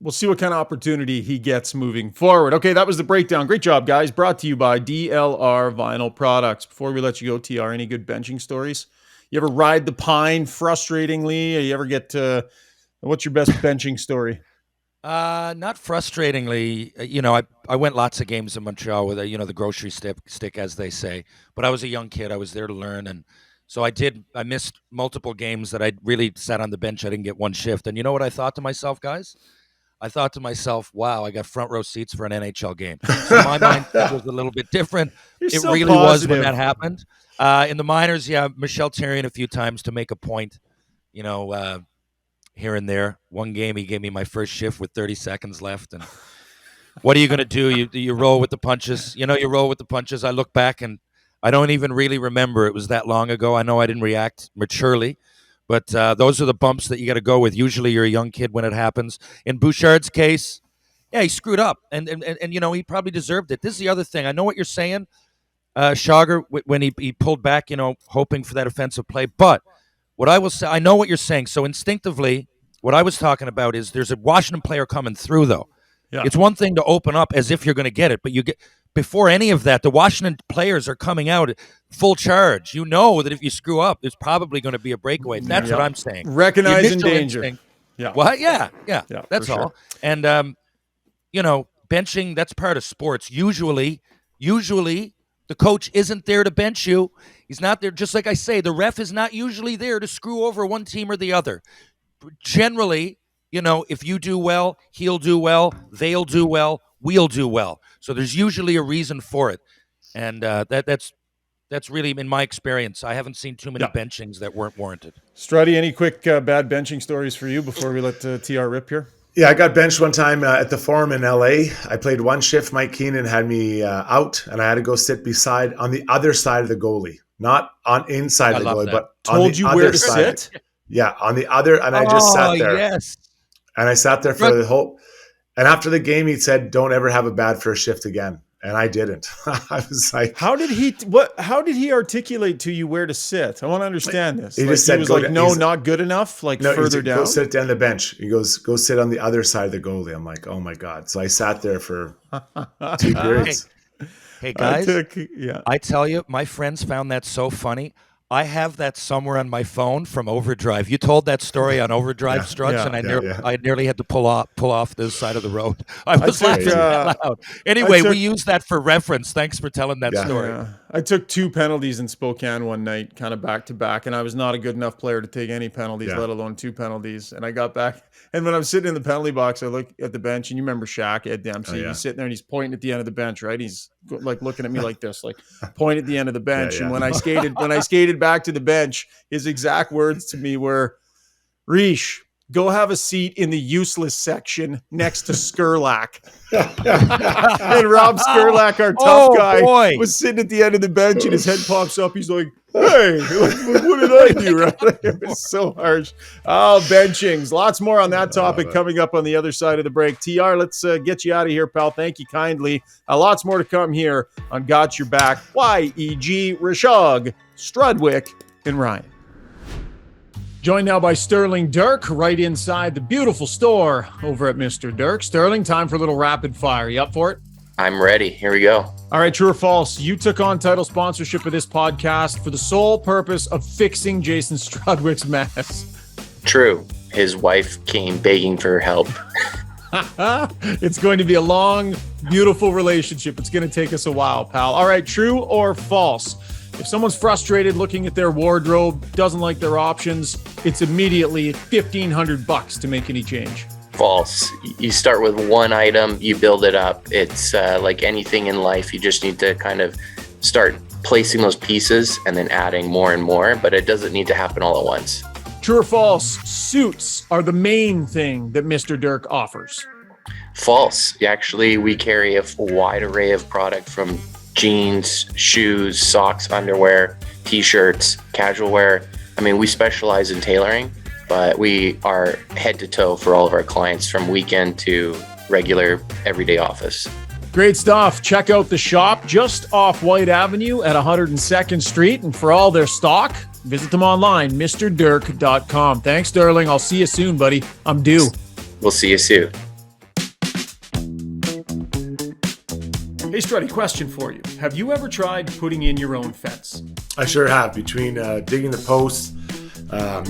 We'll see what kind of opportunity he gets moving forward. Okay, that was the breakdown. Great job, guys. Brought to you by DLR Vinyl Products. Before we let you go, TR, any good benching stories? You ever ride the pine frustratingly? Or you ever get what's your best benching story? Not frustratingly. I went lots of games in Montreal with the grocery stick, as they say. But I was a young kid. I was there to learn, and so I missed multiple games that I really sat on the bench. I didn't get one shift. And you know what I thought to myself, guys? I thought to myself, wow, I got front row seats for an NHL game. So my mindset was a little bit different. You're it so really positive. was when that happened. In the minors, Michel Therrien a few times to make a point, here and there. One game, he gave me my first shift with 30 seconds left. And what are you going to do? You roll with the punches. You roll with the punches. I look back and I don't even really remember. It was that long ago. I know I didn't react maturely, but those are the bumps that you got to go with. Usually you're a young kid when it happens. In Bouchard's case, yeah, he screwed up, and he probably deserved it. This is the other thing. I know what you're saying, Schauger, when he pulled back, hoping for that offensive play. But what I will say, I know what you're saying. So instinctively, what I was talking about is there's a Washington player coming through, though. Yeah. It's one thing to open up as if you're going to get it, but before any of that, the Washington players are coming out full charge. You know that if you screw up, there's probably going to be a breakaway. That's what I'm saying. Recognizing danger. Yeah. What? Yeah. That's all. Sure. And benching, that's part of sports. Usually the coach isn't there to bench you. He's not there. Just like I say, the ref is not usually there to screw over one team or the other. Generally, if you do well, he'll do well, they'll do well, we'll do well. So there's usually a reason for it. And that's really, in my experience, I haven't seen too many benchings that weren't warranted. Struddy, any quick bad benching stories for you before we let TR rip here? Yeah, I got benched one time at the Forum in LA. I played one shift. Mike Keenan had me out, and I had to go sit on the other side of the goalie, not on inside of the goalie, but on the other side. Sit? Yeah, on the other, and I just sat there. Yes. And I sat there for the whole. And after the game, he said, "Don't ever have a bad first shift again." And I didn't. I was like, "How did he articulate to you where to sit? I want to understand this." He just said, he was like, "No, not good enough." Like no, further down. Go sit at the end of the bench. He goes, "Go sit on the other side of the goalie." I'm like, "Oh my god!" So I sat there for 2 periods. Hey guys, I tell you, my friends found that so funny. I have that somewhere on my phone from Overdrive. You told that story on Overdrive, Struts, and I nearly had to pull off this side of the road. I was laughing out loud. Anyway, we use that for reference. Thanks for telling that story. Yeah. I took 2 penalties in Spokane one night, kind of back to back, and I was not a good enough player to take any penalties, let alone 2 penalties. And I got back, and when I'm sitting in the penalty box, I look at the bench, and you remember Shaq, Ed Dempsey. He's sitting there, and he's pointing at the end of the bench, right? He's like looking at me like this, like point at the end of the bench. And when I skated back to the bench, his exact words to me were, "Rish, go have a seat in the useless section next to Skurlak. And Rob Skurlak, our tough guy, was sitting at the end of the bench and his head pops up. He's like, hey, what did I do? Right? It was so harsh. Oh, benchings. Lots more on that topic coming up on the other side of the break. TR, let's get you out of here, pal. Thank you kindly. Lots more to come here on Got Your Back. YEG, Rishaug, Strudwick, and Ryan. Joined now by Sterling Dirk, right inside the beautiful store over at Mr. Dirk. Sterling, time for a little rapid fire. You up for it? I'm ready. Here we go. All right, true or false? You took on title sponsorship of this podcast for the sole purpose of fixing Jason Strudwick's mess. True. His wife came begging for help. It's going to be a long, beautiful relationship. It's going to take us a while, pal. All right, true or false? If someone's frustrated looking at their wardrobe, doesn't like their options, it's immediately $1,500 to make any change. False. You start with one item, you build it up. It's like anything in life. You just need to kind of start placing those pieces and then adding more and more, but it doesn't need to happen all at once. True or false? Suits are the main thing that Mr. Dirk offers. False. Actually, we carry a wide array of product from jeans, shoes, socks, underwear, t-shirts, casual wear. I mean, we specialize in tailoring, but we are head to toe for all of our clients from weekend to regular everyday office. Great stuff. Check out the shop just off White Avenue at 102nd Street. And for all their stock, visit them online, mrdirk.com. Thanks, Sterling. I'll see you soon, buddy. I'm due. We'll see you soon. Hey, Struddy, question for you. Have you ever tried putting in your own fence? I sure have. Between digging the posts,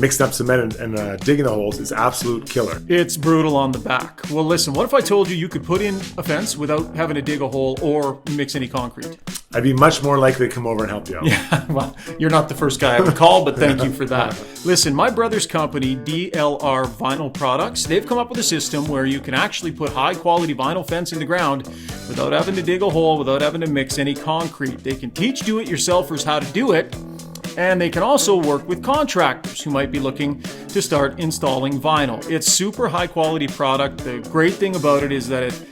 mixing up cement and digging the holes, it's absolute killer. It's brutal on the back. Well, listen, what if I told you you could put in a fence without having to dig a hole or mix any concrete? I'd be much more likely to come over and help you out. Yeah, well, you're not the first guy I would call, but thank you for that. Listen, my brother's company, DLR Vinyl Products, they've come up with a system where you can actually put high-quality vinyl fence in the ground without having to dig a hole, without having to mix any concrete. They can teach do-it-yourselfers how to do it, and they can also work with contractors who might be looking to start installing vinyl. It's super high-quality product. The great thing about it is that it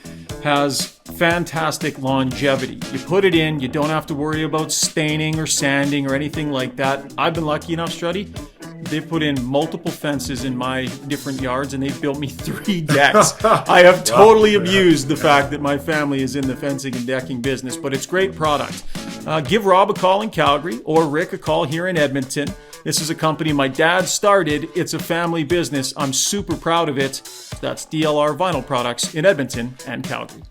has fantastic longevity. You put it in, you don't have to worry about staining or sanding or anything like that. I've been lucky enough, Struddy. They've put in multiple fences in my different yards and they've built me 3 decks. I have totally abused the fact that my family is in the fencing and decking business, but it's great product. Give Rob a call in Calgary or Rick a call here in Edmonton. This is a company my dad started. It's a family business. I'm super proud of it. That's DLR Vinyl Products in Edmonton and Calgary.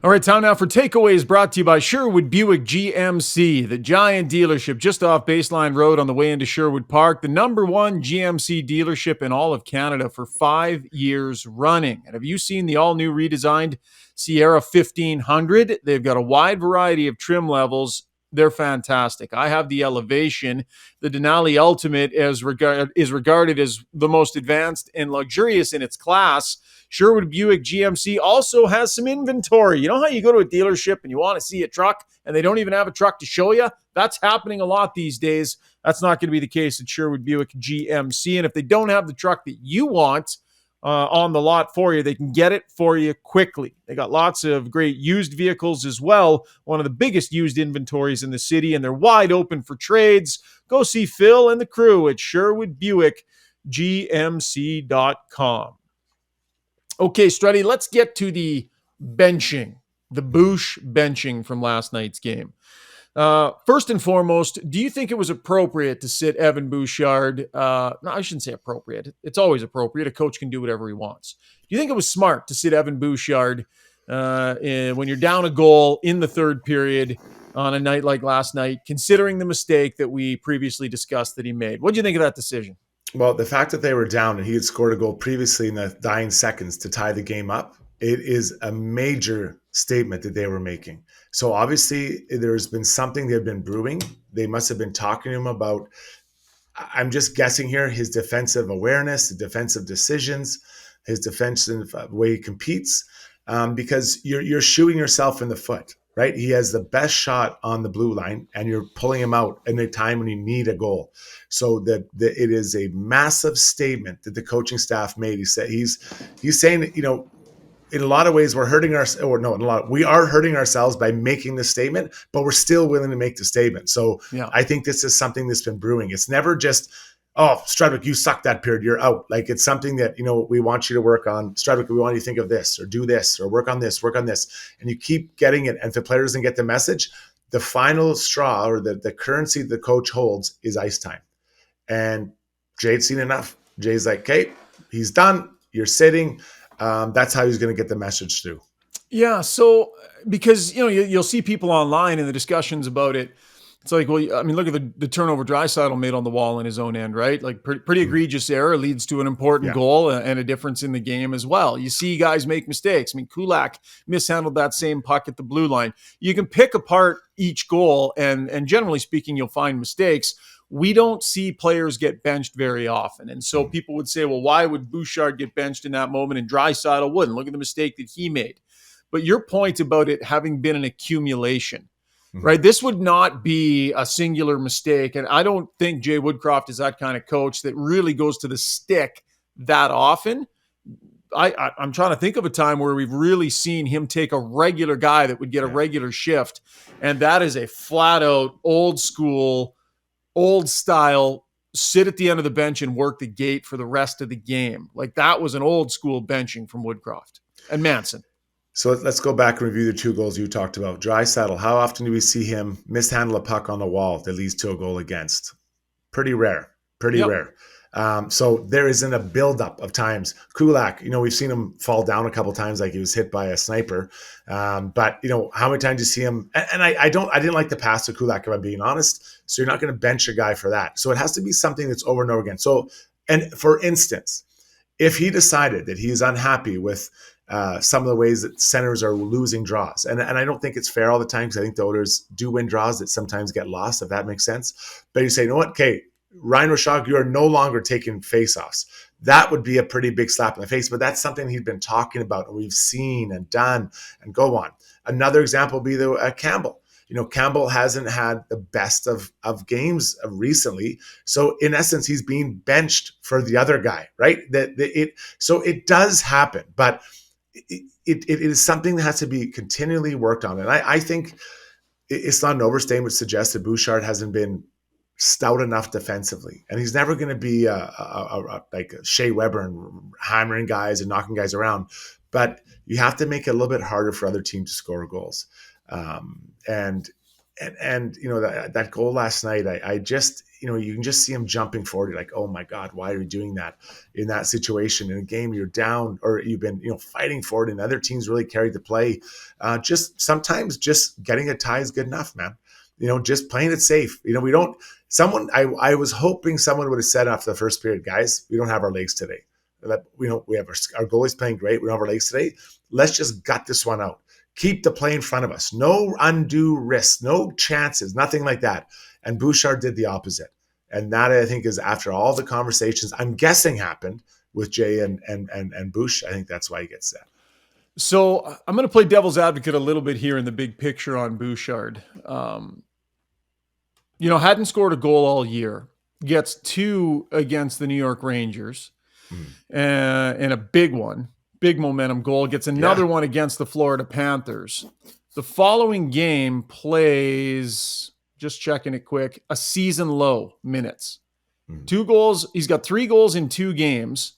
All right, time now for takeaways brought to you by Sherwood Buick GMC, the giant dealership just off Baseline Road on the way into Sherwood Park, the #1 GMC dealership in all of Canada for 5 years running. And have you seen the all-new redesigned Sierra 1500? They've got a wide variety of trim levels. They're fantastic. I have the Elevation. The Denali Ultimate is regarded as the most advanced and luxurious in its class. Sherwood Buick GMC also has some inventory. You know how you go to a dealership and you want to see a truck and they don't even have a truck to show you? That's happening a lot these days. That's not going to be the case at Sherwood Buick GMC. And if they don't have the truck that you want on the lot for you, they can get it for you quickly. They got lots of great used vehicles as well. One of the biggest used inventories in the city, and they're wide open for trades. Go see Phil and the crew at Sherwood Buick GMC.com. Okay, Struddy, let's get to the benching, the Bouch benching from last night's game. First and foremost, do you think it was appropriate to sit Evan Bouchard? No, I shouldn't say appropriate. It's always appropriate. A coach can do whatever he wants. Do you think it was smart to sit Evan Bouchard when you're down a goal in the third period on a night like last night, considering the mistake that we previously discussed that he made? What do you think of that decision? Well, the fact that they were down and he had scored a goal previously in the dying seconds to tie the game up, it is a major statement that they were making. So obviously there's been something they've been brewing. They must have been talking to him about, I'm just guessing here, his defensive awareness, the defensive decisions, his defensive way he competes, because you're shooting yourself in the foot. right? He has the best shot on the blue line, and you're pulling him out in a time when you need a goal. So that it is a massive statement that the coaching staff made. He said he's saying that, in a lot of ways, we are hurting ourselves by making the statement, but we're still willing to make the statement. So I think this is something that's been brewing. It's never just, oh, Strudwick, you suck that period, you're out. Like, it's something that, we want you to work on. Strudwick, we want you to think of this or do this or work on this. And you keep getting it. And if the player doesn't get the message, the final straw or the currency the coach holds is ice time. And Jay's seen enough. Jay's like, okay, he's done. You're sitting. That's how he's going to get the message through. Yeah. So, because, you'll see people online in the discussions about it. It's like, well, I mean, look at the turnover Draisaitl made on the wall in his own end, right? Like pretty egregious error leads to an important goal and a difference in the game as well. You see guys make mistakes. I mean, Kulak mishandled that same puck at the blue line. You can pick apart each goal, and generally speaking, you'll find mistakes. We don't see players get benched very often. And so people would say, well, why would Bouchard get benched in that moment and Draisaitl wouldn't? Look at the mistake that he made. But your point about it having been an accumulation, right? This would not be a singular mistake. And I don't think Jay Woodcroft is that kind of coach that really goes to the stick that often. I'm trying to think of a time where we've really seen him take a regular guy that would get a regular shift. And that is a flat out old school, old style, sit at the end of the bench and work the gate for the rest of the game. Like, that was an old school benching from Woodcroft and Manson. So let's go back and review the two goals you talked about. Draisaitl, how often do we see him mishandle a puck on the wall that leads to a goal against? Pretty rare. Rare. So there isn't a buildup of times. Kulak, we've seen him fall down a couple times, like he was hit by a sniper. But how many times do you see him? And I didn't like the pass to Kulak, if I'm being honest. So you're not going to bench a guy for that. So it has to be something that's over and over again. So, and for instance, if he decided that he's unhappy with some of the ways that centers are losing draws, and I don't think it's fair all the time, because I think the Oilers do win draws that sometimes get lost, if that makes sense. But you say, you know what, okay, Ryan Rishaug, you are no longer taking faceoffs. That would be a pretty big slap in the face, but that's something he's been talking about and we've seen and done and go on. Another example would be Campbell. Campbell hasn't had the best of games recently. So in essence, he's being benched for the other guy, right? So it does happen, but it is something that has to be continually worked on. And I think it's not an overstatement to suggest that Bouchard hasn't been stout enough defensively, and he's never going to be like Shea Weber and hammering guys and knocking guys around. But you have to make it a little bit harder for other teams to score goals. And that goal last night, I just, you can just see him jumping forward. You're like, oh my God, why are you doing that in that situation? In a game you're down, or you've been, fighting forward, and other teams really carried the play. Just sometimes just getting a tie is good enough, man. Just playing it safe. I was hoping someone would have said after the first period, guys, we don't have our legs today. We have our goalie's playing great. We don't have our legs today. Let's just gut this one out. Keep the play in front of us. No undue risks, no chances, nothing like that. And Bouchard did the opposite. And that, I think, is after all the conversations I'm guessing happened with Jay and Bouch. I think that's why he gets that. So I'm going to play devil's advocate a little bit here in the big picture on Bouchard. Hadn't scored a goal all year. Gets 2 against the New York Rangers, and a big one. Big momentum goal, gets another one against the Florida Panthers. The following game plays, just checking it quick, a season low minutes. 2 goals. He's got 3 goals in 2 games.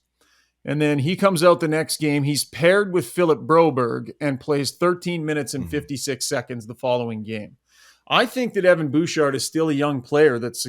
And then he comes out the next game. He's paired with Philip Broberg and plays 13 minutes and 56 seconds the following game. I think that Evan Bouchard is still a young player that's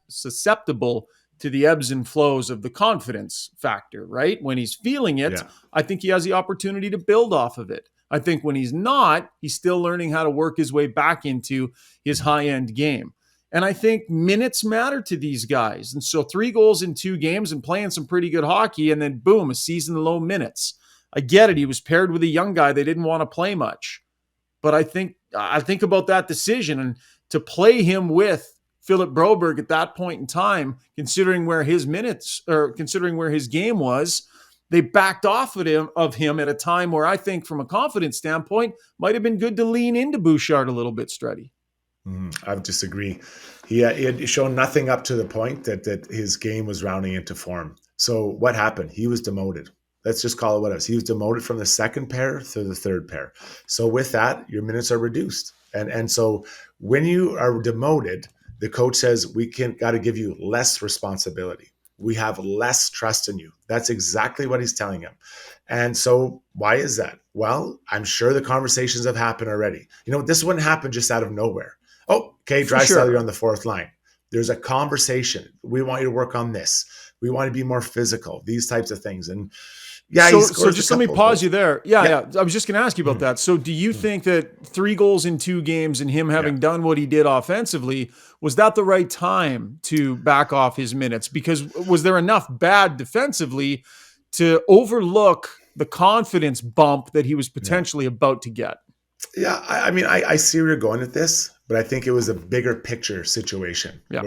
susceptible to the ebbs and flows of the confidence factor, right? When he's feeling it, I think he has the opportunity to build off of it. I think when he's not, he's still learning how to work his way back into his high-end game. And I think minutes matter to these guys. And so 3 goals in 2 games and playing some pretty good hockey, and then boom, a season low minutes. I get it. He was paired with a young guy they didn't want to play much. But I think about that decision, and to play him with Philip Broberg at that point in time, considering where his minutes or considering where his game was, they backed off of him at a time where I think from a confidence standpoint might have been good to lean into Bouchard a little bit, Struddy. I would disagree. He had shown nothing up to the point that his game was rounding into form. So what happened? He was demoted. Let's just call it what it is. He was demoted from the second pair to the third pair. So with that, your minutes are reduced. And so when you are demoted, the coach says, we got to give you less responsibility. We have less trust in you. That's exactly what he's telling him. And so why is that? Well, I'm sure the conversations have happened already. This wouldn't happen just out of nowhere. Oh, okay, Drysdale, you're on the fourth line. There's a conversation. We want you to work on this. We want to be more physical, these types of things. And yeah, so just let me pause you there. Yeah. I was just going to ask you about that. So do you think that 3 goals in 2 games and him having done what he did offensively, was that the right time to back off his minutes? Because was there enough bad defensively to overlook the confidence bump that he was potentially about to get? Yeah, I mean, I see where you're going with this, but I think it was a bigger picture situation where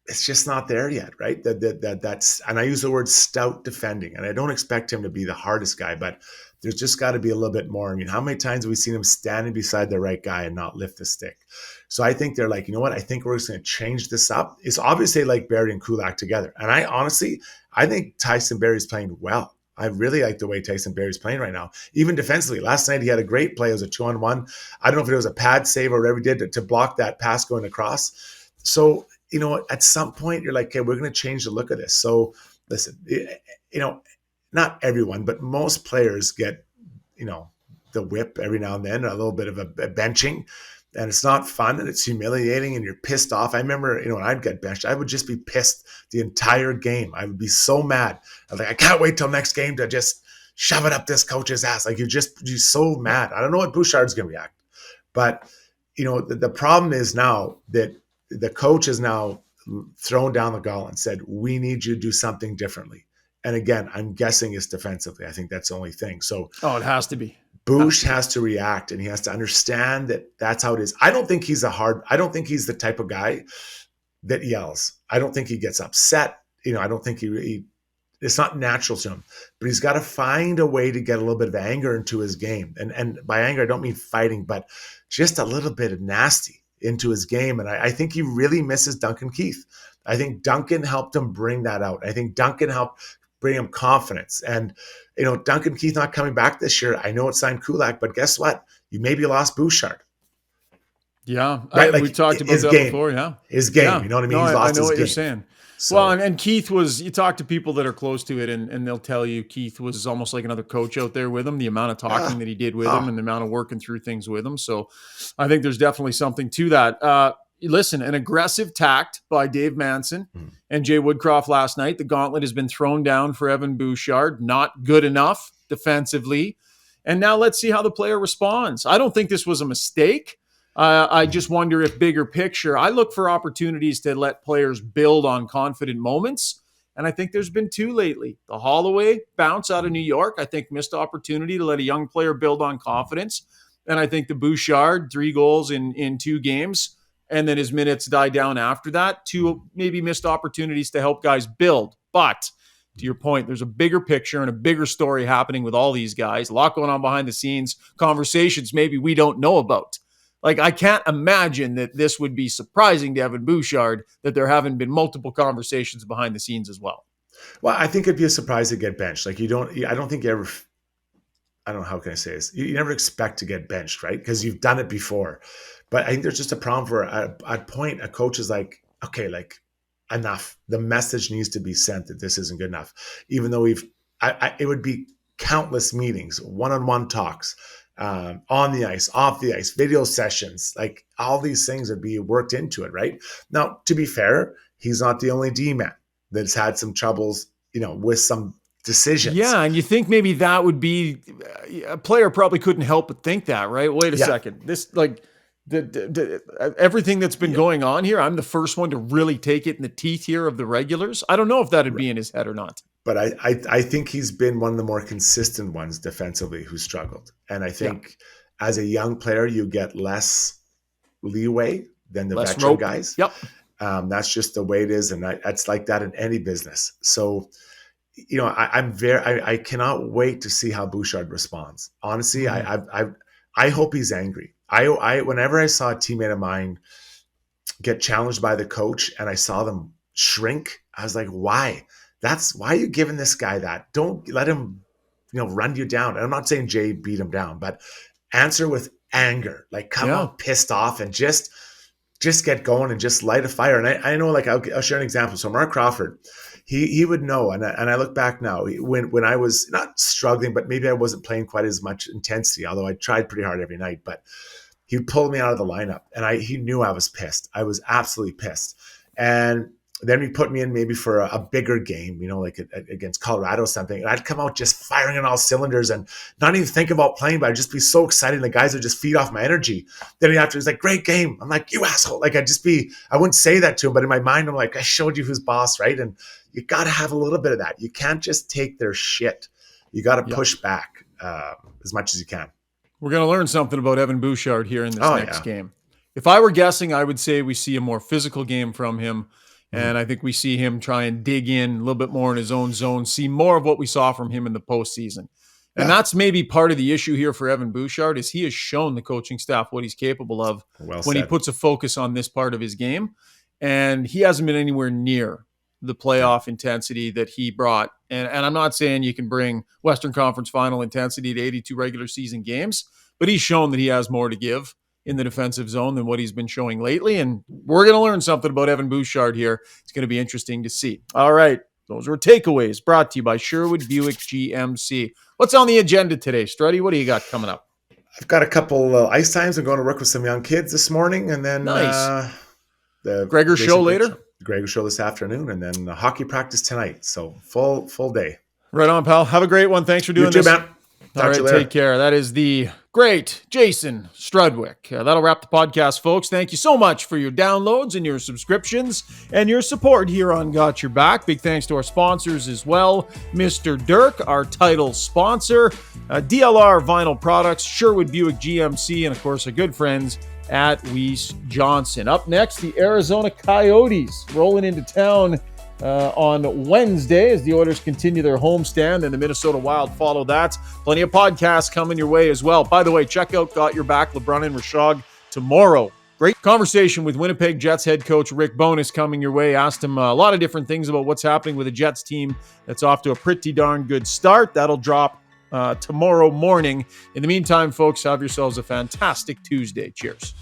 it's just not there yet, right? That's, and I use the word stout defending, and I don't expect him to be the hardest guy, but there's just got to be a little bit more. I mean, how many times have we seen him standing beside the right guy and not lift the stick? So I think they're like, you know what? I think we're just going to change this up. It's obviously like Barrie and Kulak together. And I think Tyson Barrie's playing well. I really like the way Tyson Barrie's playing right now. Even defensively, last night he had a great play. It was a 2-on-1. I don't know if it was a pad save or whatever he did to block that pass going across. So, at some point you're like, okay, we're going to change the look of this. So listen, not everyone, but most players get, the whip every now and then, a little bit of a benching. And it's not fun and it's humiliating and you're pissed off. I remember, when I'd get benched, I would just be pissed the entire game. I would be so mad. I was like, I can't wait till next game to just shove it up this coach's ass. Like you're so mad. I don't know what Bouchard's going to react. But, the problem is now that the coach has now thrown down the gauntlet and said, we need you to do something differently. And again, I'm guessing it's defensively. I think that's the only thing. So, it has to be. Bouch has to react and he has to understand that that's how it is. I don't think he's the type of guy that yells. I don't think he gets upset. I don't think it's not natural to him, but he's got to find a way to get a little bit of anger into his game. And by anger, I don't mean fighting, but just a little bit of nasty into his game. And I think he really misses Duncan Keith. I think Duncan helped him bring that out. I think Duncan helped bring him confidence. And, Duncan Keith not coming back this year. I know it signed Kulak, but guess what? You maybe lost Bouchard. Yeah. Right? We talked about that before. Yeah. His game. You know what I mean? He's lost his game. I know what you're saying. So, well, and Keith you talk to people that are close to it and they'll tell you Keith was almost like another coach out there with him, the amount of talking that he did with him and the amount of working through things with him. So I think there's definitely something to that. Listen, an aggressive tact by Dave Manson and Jay Woodcroft last night. The gauntlet has been thrown down for Evan Bouchard. Not good enough defensively. And now let's see how the player responds. I don't think this was a mistake. I just wonder if bigger picture, I look for opportunities to let players build on confident moments. And I think there's been 2 lately. The Holloway bounce out of New York, I think missed opportunity to let a young player build on confidence. And I think the Bouchard, 3 goals in 2 games, and then his minutes die down after that. 2 maybe missed opportunities to help guys build. But to your point, there's a bigger picture and a bigger story happening with all these guys. A lot going on behind the scenes, conversations maybe we don't know about. Like, I can't imagine that this would be surprising to Evan Bouchard that there haven't been multiple conversations behind the scenes as well. Well, I think it'd be a surprise to get benched. Like, I don't think you ever, I don't know, how can I say this? You never expect to get benched, right? Because you've done it before. But I think there's just a problem for at a point, a coach is like, okay, like, enough. The message needs to be sent that this isn't good enough. Even though it would be countless meetings, one-on-one talks, on the ice, off the ice, video sessions, like all these things would be worked into it, right? Now, to be fair, he's not the only D-man that's had some troubles, with some decisions. Yeah, and you think maybe that would be, a player probably couldn't help but think that, right? Wait a second. This, like, everything that's been going on here, I'm the first one to really take it in the teeth here of the regulars. I don't know if that'd be in his head or not. But I think he's been one of the more consistent ones defensively who struggled. And I think as a young player, you get less leeway than the veteran guys. Yep. That's just the way it is. And that's like that in any business. So, you know, I cannot wait to see how Bouchard responds. Honestly, I hope he's angry. Whenever I saw a teammate of mine get challenged by the coach and I saw them shrink, I was like, why? Why are you giving this guy that? Don't let him, run you down. And I'm not saying Jay beat him down, but answer with anger, like come out pissed off and just get going and just light a fire. And I know, like, I'll share an example. So Mark Crawford, he would know. And I look back now when I was not struggling, but maybe I wasn't playing quite as much intensity, although I tried pretty hard every night, but he pulled me out of the lineup and he knew I was pissed. I was absolutely pissed. And then he put me in maybe for a bigger game, like against Colorado or something. And I'd come out just firing on all cylinders and not even think about playing, but I'd just be so excited. And the guys would just feed off my energy. Then after he's like, great game. I'm like, you asshole. Like I wouldn't say that to him, but in my mind, I'm like, I showed you who's boss, right? And you got to have a little bit of that. You can't just take their shit. You got to push back as much as you can. We're going to learn something about Evan Bouchard here in this next game. If I were guessing, I would say we see a more physical game from him. And I think we see him try and dig in a little bit more in his own zone, see more of what we saw from him in the postseason. And that's maybe part of the issue here for Evan Bouchard is he has shown the coaching staff what he's capable of when he puts a focus on this part of his game. And he hasn't been anywhere near the playoff intensity that he brought. And I'm not saying you can bring Western Conference final intensity to 82 regular season games, but he's shown that he has more to give in the defensive zone than what he's been showing lately. And we're going to learn something about Evan Bouchard here. It's going to be interesting to see. All right. Those were takeaways brought to you by Sherwood Buick GMC. What's on the agenda today, Struddy? What do you got coming up? I've got a couple ice times. I'm going to work with some young kids this morning. And then the Gregor show later? The Gregor show this afternoon. And then the hockey practice tonight. So full day. Right on, pal. Have a great one. Thanks for doing this. Man. All right, take care. That is the great Jason Strudwick. That'll wrap the podcast, folks. Thank you so much for your downloads and your subscriptions and your support here on Got Your Back. Big thanks to our sponsors as well. Mr. Dirk, our title sponsor, DLR Vinyl Products, Sherwood Buick GMC, and of course our good friends at Weiss Johnson. Up next, the Arizona Coyotes rolling into town on Wednesday as the Oilers continue their homestand and the Minnesota Wild follow that. Plenty of podcasts coming your way as well. By the way, check out Got Your Back, LeBrun and Rishaug tomorrow. Great conversation with Winnipeg Jets head coach Rick Bowness coming your way. Asked him a lot of different things about what's happening with the Jets team that's off to a pretty darn good start. That'll drop tomorrow morning. In the meantime, folks, have yourselves a fantastic Tuesday. Cheers.